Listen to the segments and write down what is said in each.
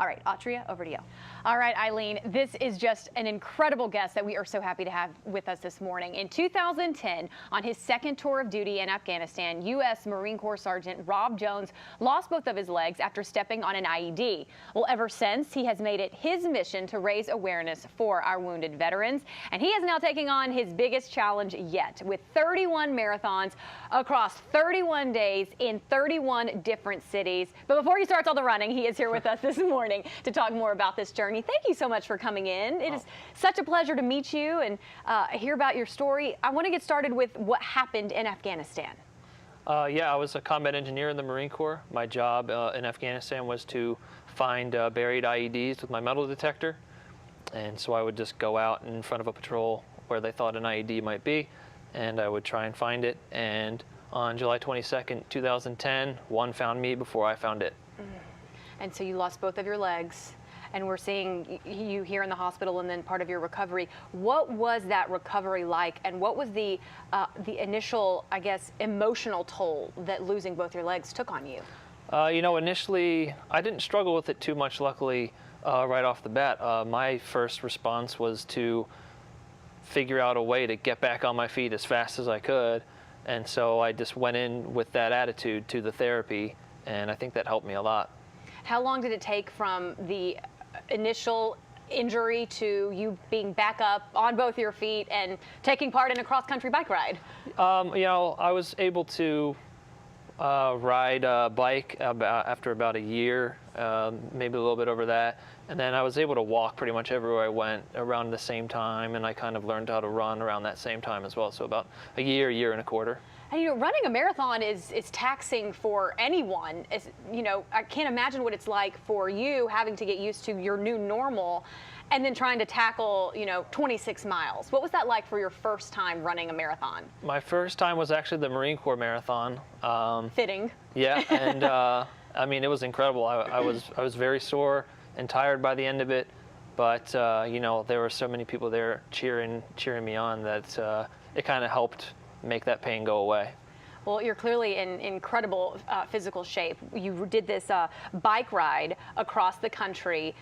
All right, Autria, over to you. All right, Eileen, this is just an incredible guest that we are so happy to have with us this morning. In 2010, on his second tour of duty in Afghanistan, U.S. Marine Corps Sergeant Rob Jones lost both of his legs after stepping on an IED. Well, ever since, he has made it his mission to raise awareness for our wounded veterans, and he is now taking on his biggest challenge yet, with 31 marathons across 31 days in 31 different cities. But before he starts all the running, he is here with us this morning to talk more about this journey. Thank you so much for coming in. It is such a pleasure to meet you and hear about your story. I want to get started with what happened in Afghanistan. Yeah, I was a combat engineer in the Marine Corps. My job in Afghanistan was to find buried IEDs with my metal detector. And so I would just go out in front of a patrol where they thought an IED might be, and I would try and find it. And on July 22nd, 2010, one found me before I found it. And so you lost both of your legs, and we're seeing you here in the hospital and then part of your recovery. What was that recovery like, and what was the initial, I guess, emotional toll that losing both your legs took on you? You know, initially, I didn't struggle with it too much, luckily, right off the bat. My first response was to figure out a way to get back on my feet as fast as I could. And so I just went in with that attitude to the therapy, and I think that helped me a lot. How long did it take from the initial injury to you being back up on both your feet and taking part in a cross-country bike ride? You know, I was able to ride a bike after about a year, maybe a little bit over that. And then I was able to walk pretty much everywhere I went around the same time, and I kind of learned how to run around that same time as well. So about a year and a quarter. And, you know, running a marathon is taxing for anyone. You know, I can't imagine what it's like for you having to get used to your new normal and then trying to tackle, you know, 26 miles. What was that like for your first time running a marathon? My first time was actually the Marine Corps marathon. Fitting. Yeah, and I mean, it was incredible. I was very sore and tired by the end of it, but you know, there were so many people there cheering me on that it kind of helped make that pain go away. Well, you're clearly in incredible physical shape. You did this bike ride across the country.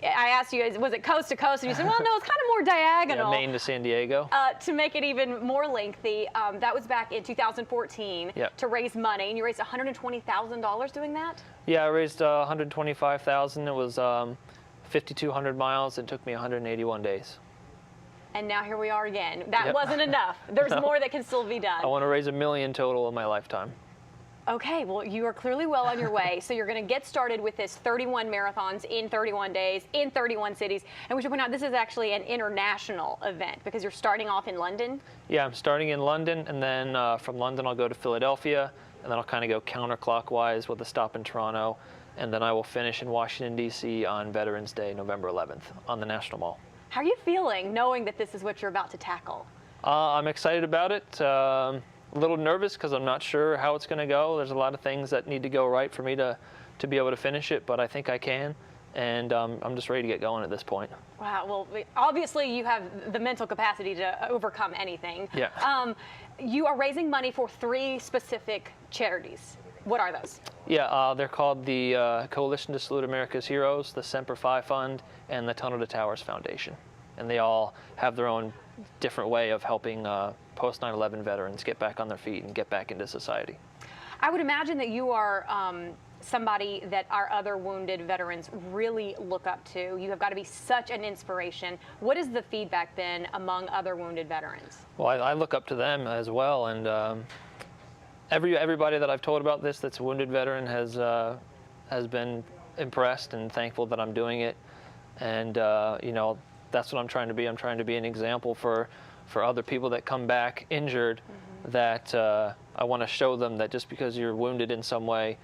I asked you, was it coast to coast? And you said, well, no, it's kind of more diagonal. Yeah, Maine to San Diego. To make it even more lengthy, that was back in 2014 to raise money, and you raised $120,000 doing that? Yeah, I raised $125,000. It was 5,200 miles. It took me 181 days. And now here we are again. That wasn't enough. There's more that can still be done. I want to raise $1 million total in my lifetime. Okay, well, you are clearly well on your way. So you're going to get started with this 31 marathons in 31 days in 31 cities. And we should point out this is actually an international event because you're starting off in London. Yeah, I'm starting in London, and then from London I'll go to Philadelphia, and then I'll kind of go counterclockwise with a stop in Toronto, and then I will finish in Washington, D.C. on Veterans Day, November 11th, on the National Mall. How are you feeling knowing that this is what you're about to tackle? I'm excited about it. A little nervous because I'm not sure how it's going to go. There's a lot of things that need to go right for me to be able to finish it, but I think I can. And I'm just ready to get going at this point. Wow. Well, obviously you have the mental capacity to overcome anything. Yeah. You are raising money for 3 specific charities. What are those? Yeah, they're called the Coalition to Salute America's Heroes, the Semper Fi Fund, and the Tunnel to Towers Foundation. And they all have their own different way of helping post 9/11 veterans get back on their feet and get back into society. I would imagine that you are somebody that our other wounded veterans really look up to. You have got to be such an inspiration. What has the feedback been among other wounded veterans? Well, I look up to them as well, and everybody that I've told about this that's a wounded veteran has been impressed and thankful that I'm doing it. And you know, that's what I'm trying to be. I'm trying to be an example for other people that come back injured, that I want to show them that just because you're wounded in some way,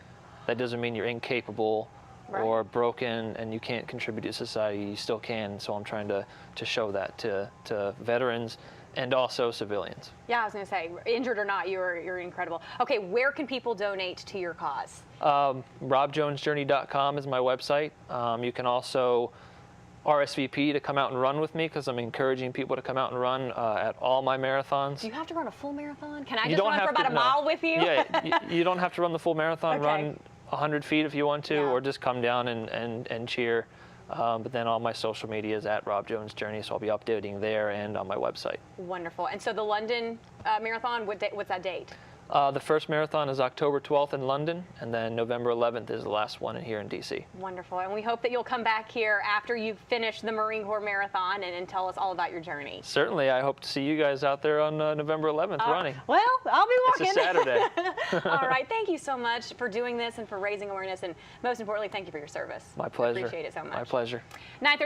that doesn't mean you're incapable or broken and you can't contribute to society. You still can. So I'm trying to show that to veterans and also civilians. Yeah, I was going to say, injured or not, you're incredible. Okay, where can people donate to your cause? RobJonesJourney.com is my website. You can also RSVP to come out and run with me, because I'm encouraging people to come out and run at all my marathons. Do you have to run a full marathon? Can I just run for about a mile with you? Yeah, you don't have to run the full marathon. Okay. Run 100 feet if you want to, Yeah. or just come down and cheer. But then all my social media is at Rob Jones Journey, so I'll be updating there and on my website. Wonderful. And so the London Marathon, what's that date? The first marathon is October 12th in London, and then November 11th is the last one here in DC. Wonderful. And we hope that you'll come back here after you've finished the Marine Corps Marathon and tell us all about your journey. Certainly. I hope to see you guys out there on November 11th running. Well, I'll be walking. It's a Saturday. All right. Thank you so much for doing this and for raising awareness. And most importantly, thank you for your service. My pleasure. I appreciate it so much. My pleasure. 9:30